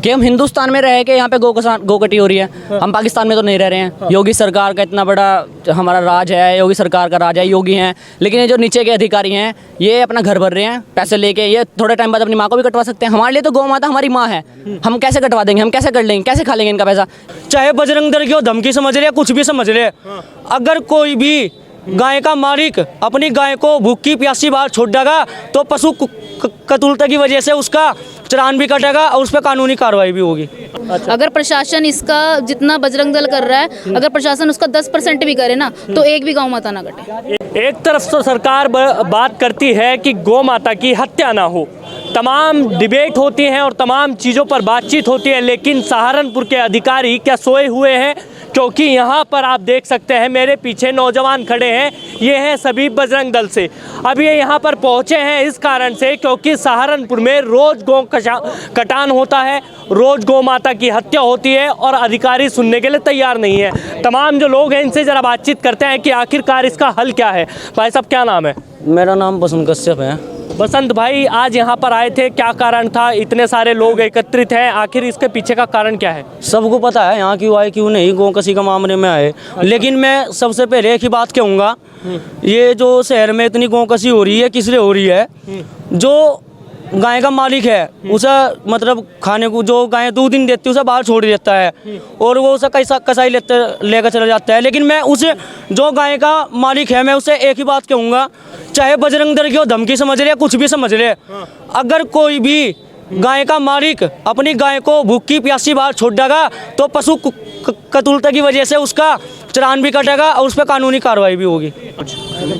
कि हम हिंदुस्तान में रह के यहाँ पे गो कटी हो रही है। हम पाकिस्तान में तो नहीं रह रहे हैं। योगी सरकार का इतना बड़ा हमारा राज है, योगी सरकार का राज है, योगी हैं, लेकिन ये जो नीचे के अधिकारी हैं ये अपना घर भर रहे हैं पैसे लेके। ये थोड़े टाइम बाद अपनी माँ को भी कटवा सकते हैं। हमारे लिए तो गौ माता हमारी माँ है, हम कैसे कटवा देंगे, हम कैसे कर लेंगे, कैसे खा लेंगे इनका पैसा। चाहे बजरंग दल की हो धमकी समझ ले, कुछ भी समझ ले, अगर कोई भी गाय का मालिक अपनी गाय को भूखी प्यासी बाहर छोड़ देगा तो पशु कतुलता की वजह से उसका चालान भी कटेगा और उस पर कानूनी कार्रवाई भी होगी। अगर प्रशासन इसका जितना बजरंग दल कर रहा है, अगर प्रशासन उसका 10% भी करे ना तो एक भी गौ माता ना कटे। एक तरफ तो सरकार बात करती है कि गौ माता की हत्या ना हो, तमाम डिबेट होती हैं और तमाम चीज़ों पर बातचीत होती है, लेकिन सहारनपुर के अधिकारी क्या सोए हुए हैं? क्योंकि यहाँ पर आप देख सकते हैं मेरे पीछे नौजवान खड़े हैं, ये हैं सभी बजरंग दल से। अब ये यहाँ पर पहुँचे हैं इस कारण से क्योंकि सहारनपुर में रोज़ गौ कटान होता है, रोज़ गौ माता की हत्या होती है और अधिकारी सुनने के लिए तैयार नहीं है। तमाम जो लोग हैं इनसे ज़रा बातचीत करते हैं कि आखिरकार इसका हल क्या है। भाई साहब क्या नाम है? मेरा नाम बसंत कश्यप है। बसंत भाई, आज यहाँ पर आए थे, क्या कारण था? इतने सारे लोग एकत्रित हैं, आखिर इसके पीछे का कारण क्या है? सबको पता है यहाँ क्यों आए क्यों नहीं, गौ कसी का मामले में आए। लेकिन मैं सबसे पहले एक ही बात कहूँगा, ये जो शहर में इतनी गौ कसी हो रही है किस लिए हो रही है? जो गाय का मालिक है उसे मतलब खाने को जो गाय दूध नहीं देती उसे बाहर छोड़ देता है और वो उसे कसाई लेकर चला जाता है। लेकिन मैं उसे जो गाय का मालिक है मैं उसे एक ही बात कहूँगा, चाहे बजरंग दल की हो धमकी समझ ले, कुछ भी समझ ले, अगर कोई भी गाय का मालिक अपनी गाय को भूखी प्यासी बाहर छोड़ देगा तो पशु कतुलता की वजह से उसका चालान भी कटेगा और उस पर कानूनी कार्रवाई भी होगी।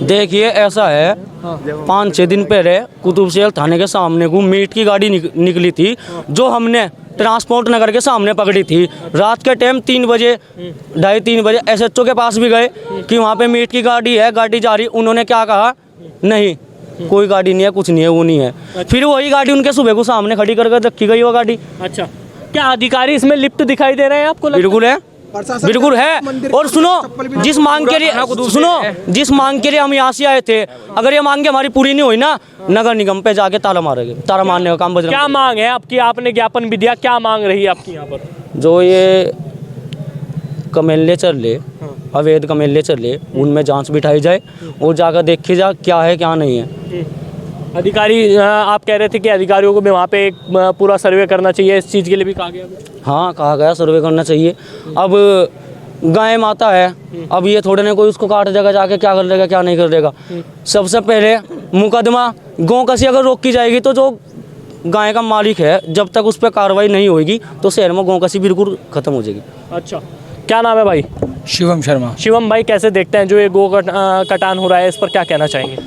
देखिए ऐसा है, 5-6 दिन पहले कुतुबशेल थाने के सामने को मीट की गाड़ी निकली थी जो हमने ट्रांसपोर्ट नगर के सामने पकड़ी थी। रात के टाइम 3 बजे 2:30-3 बजे SHO के पास भी गए कि वहाँ पे मीट की गाड़ी है, गाड़ी जा रही। उन्होंने क्या कहा, नहीं कोई गाड़ी नहीं है, कुछ नहीं है, वो नहीं है। फिर वही गाड़ी उनके सुबह को सामने खड़ी करके रखी गई वो गाड़ी। अच्छा, क्या अधिकारी इसमें लिप्त दिखाई दे रहे हैं आपको? बिल्कुल है, बिल्कुल है। और सुनो, जिस मांग के लिए हम यहाँ से आए थे, अगर ये मांगे हमारी पूरी नहीं हुई ना, नगर निगम पे जाके ताला मारेंगे। ताला मारने का काम बजरंग। क्या मांग है आपकी? आपने ज्ञापन भी दिया, क्या मांग रही है आपकी यहाँ पर? जो ये कमेले चल रहे, अवैध कमेले चल रहे, उनमें जांच बिठाई जाए और जाकर देखी जाए क्या है क्या नहीं है। अधिकारी, आप कह रहे थे कि अधिकारियों को भी वहाँ पे एक पूरा सर्वे करना चाहिए, इस चीज़ के लिए भी कहा गया? हाँ कहा गया, सर्वे करना चाहिए। अब गाय माता है, अब ये थोड़े ने कोई उसको काट देगा, जाके क्या कर देगा क्या नहीं कर देगा। सबसे पहले मुकदमा गौ कसी अगर रोकी जाएगी तो जो गाय का मालिक है जब तक उस पर कार्रवाई नहीं होगी तो शहर में गौ कसी बिल्कुल खत्म हो जाएगी। अच्छा, क्या नाम है भाई? शिवम शर्मा। शिवम भाई, कैसे देखते हैं जो ये गो कटान हो रहा है, इस पर क्या कहना चाहेंगे?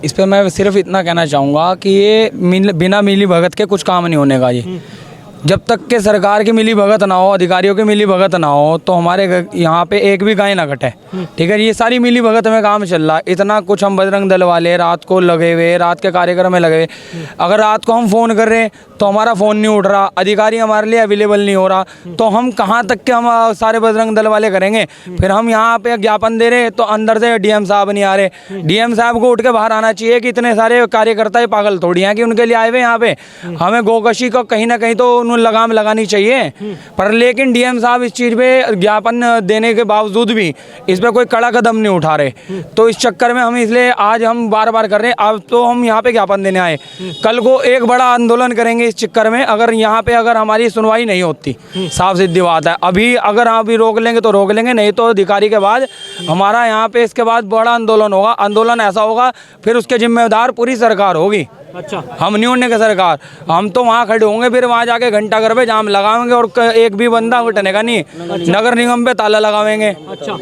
इस पर मैं सिर्फ इतना कहना चाहूँगा कि ये बिना मिली भगत के कुछ काम नहीं होने का। ये जब तक के सरकार की मिली भगत ना हो, अधिकारियों की मिली भगत ना हो, तो हमारे यहाँ पे एक भी गाय ना कटे। ठीक है, ये सारी मिली भगत में काम चल रहा है। इतना कुछ हम बजरंग दल वाले रात को लगे हुए, रात के कार्यक्रम में लगे हुए, अगर रात को हम फ़ोन कर रहे हैं तो हमारा फ़ोन नहीं उठ रहा, अधिकारी हमारे लिए अवेलेबल नहीं हो रहा, तो हम कहाँ तक के हम सारे बजरंग दल वाले करेंगे? फिर हम यहाँ पे ज्ञापन दे रहे तो अंदर से DM साहब नहीं आ रहे। DM साहब को उठ के बाहर आना चाहिए कि इतने सारे कार्यकर्ता ही पागल थोड़ी हैं कि उनके लिए आए हुए यहाँ पे। हमें गोकशी को कहीं ना कहीं तो लगाम लगानी चाहिए, पर लेकिन DM साहब इस चीज़ पे ज्ञापन देने के बावजूद भी इस पे कोई कड़ा कदम नहीं उठा रहे। तो इस चक्कर में हम इसलिए आज हम बार बार कर रहे हैं। अब तो हम यहाँ पे ज्ञापन देने आए, कल को एक बड़ा आंदोलन करेंगे इस चक्कर में, अगर यहाँ पे अगर हमारी सुनवाई नहीं होती। साफ सीधी बात है, अभी अगर अभी रोक लेंगे तो रोक लेंगे, नहीं तो अधिकारी के बाद हमारा यहाँ पे इसके बाद बड़ा आंदोलन होगा। आंदोलन ऐसा होगा फिर उसके जिम्मेदार पूरी सरकार होगी। अच्छा, हम नहीं होने का सरकार, हम तो वहाँ खड़े होंगे, फिर वहाँ जाके घंटा घर पे जाम लगाएंगे और एक भी बंदा उठने का नहीं। नगर निगम पे ताला लगाएंगे। अच्छा,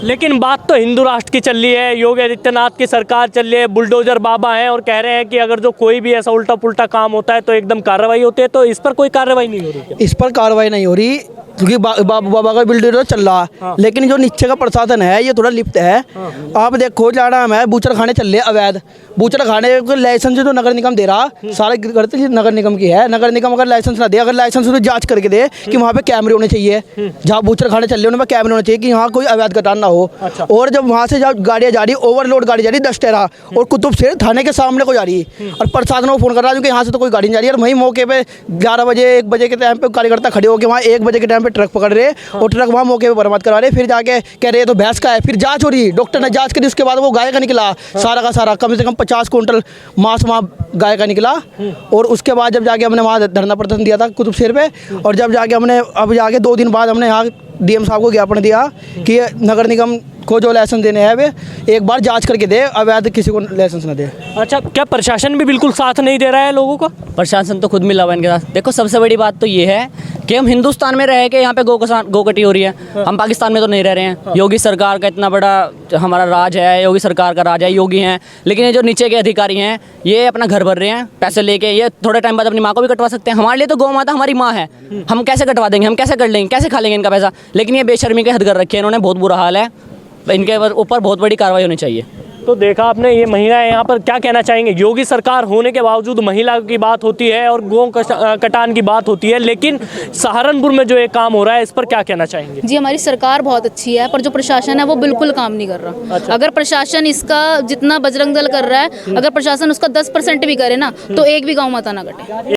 लेकिन बात तो हिंदू राष्ट्र की चल रही है, योगी आदित्यनाथ की सरकार चल रही है, बुलडोजर बाबा हैं और कह रहे हैं कि अगर जो कोई भी ऐसा उल्टा पुल्टा काम होता है तो एकदम कार्रवाई होती है, तो इस पर कोई कार्रवाई नहीं हो रही? इस पर कार्रवाई नहीं हो रही। क्योंकि बाबा का बिल्डर तो चल रहा है, लेकिन जो नीचे का प्रशासन है ये थोड़ा लिप्त है। आप देखो जाना है बूचर खाने चल रहे अवैध, बूचर खाने को लाइसेंस जो नगर निगम दे रहा, सारे करते नगर निगम की है। नगर निगम अगर लाइसेंस ना दे, अगर लाइसेंस तो जांच करके दे कि वहाँ पे कैमरे होने चाहिए, जहाँ बूचर खाने चल रहे उनमें कैमरे होने चाहिए कि यहाँ कोई अवैध कटान ना हो। और जब वहाँ से जब गाड़ियाँ जा रही, ओवरलोड गाड़ी जा रही 10 टेरा और कुतुब से थाने के सामने को जा रही, और प्रशासन को फोन कर रहा है कि यहाँ से तो कोई गाड़ी नहीं जा रही है। और वहीं मौके पे 11 बजे 1 बजे के टाइम पे कार्यकर्ता खड़े होकर वहाँ 1 बजे के टाइम पे ट्रक पकड़ रहे और ट्रक वहाँ मौके पे बरामद करवा रहे। फिर जाके कह रहे तो भैंस का है, फिर जांच हो रही, डॉक्टर ने जांच करी, उसके बाद वो गाय का निकला सारा का सारा, कम से कम 50 क्विंटल मांस वहाँ गाय का निकला। और उसके बाद जब जाके हमने वहाँ धरना प्रदर्शन दिया था कुतुब शहर पे, और जब जाके हमने अब जाके 2 दिन बाद हमने यहाँ डीएम साहब को ज्ञापन दिया कि नगर निगम को जो लाइसेंस देने हैं वे एक बार जांच करके दे, अवैध किसी को लाइसेंस ना दे। अच्छा, क्या प्रशासन भी बिल्कुल साथ नहीं दे रहा है लोगों को? प्रशासन तो खुद मिला हुआ है इनके साथ। देखो सबसे बड़ी बात तो ये है कि हम हिंदुस्तान में रह के यहाँ पे गो कटी हो रही है, हम पाकिस्तान में तो नहीं रह रहे हैं। योगी सरकार का इतना बड़ा हमारा राज है, योगी सरकार का राज है, योगी हैं, लेकिन ये जो नीचे के अधिकारी हैं ये अपना घर भर रहे हैं पैसे लेके। ये थोड़े टाइम बाद अपनी माँ को भी कटवा सकते हैं। हमारे लिए तो गौ माता हमारी माँ है, हम कैसे कटवा देंगे, हम कैसे कर लेंगे, कैसे खा लेंगे इनका पैसा। लेकिन ये बेशर्मी के हद कर रखे हैं इन्होंने, बहुत बुरा हाल है, इनके ऊपर बहुत बड़ी कार्रवाई होनी चाहिए। तो देखा आपने ये महिलाएं यहाँ पर क्या कहना चाहेंगे? योगी सरकार होने के बावजूद महिला की बात होती है और गौ कटान की बात होती है, लेकिन सहारनपुर में जो ये काम हो रहा है इस पर क्या कहना चाहेंगे? जी, हमारी सरकार बहुत अच्छी है, पर जो प्रशासन है वो बिल्कुल काम नहीं कर रहा। अच्छा। अगर प्रशासन इसका जितना बजरंग दल कर रहा है, अगर प्रशासन उसका 10% भी करे ना, तो एक भी गौ माता ना कटे।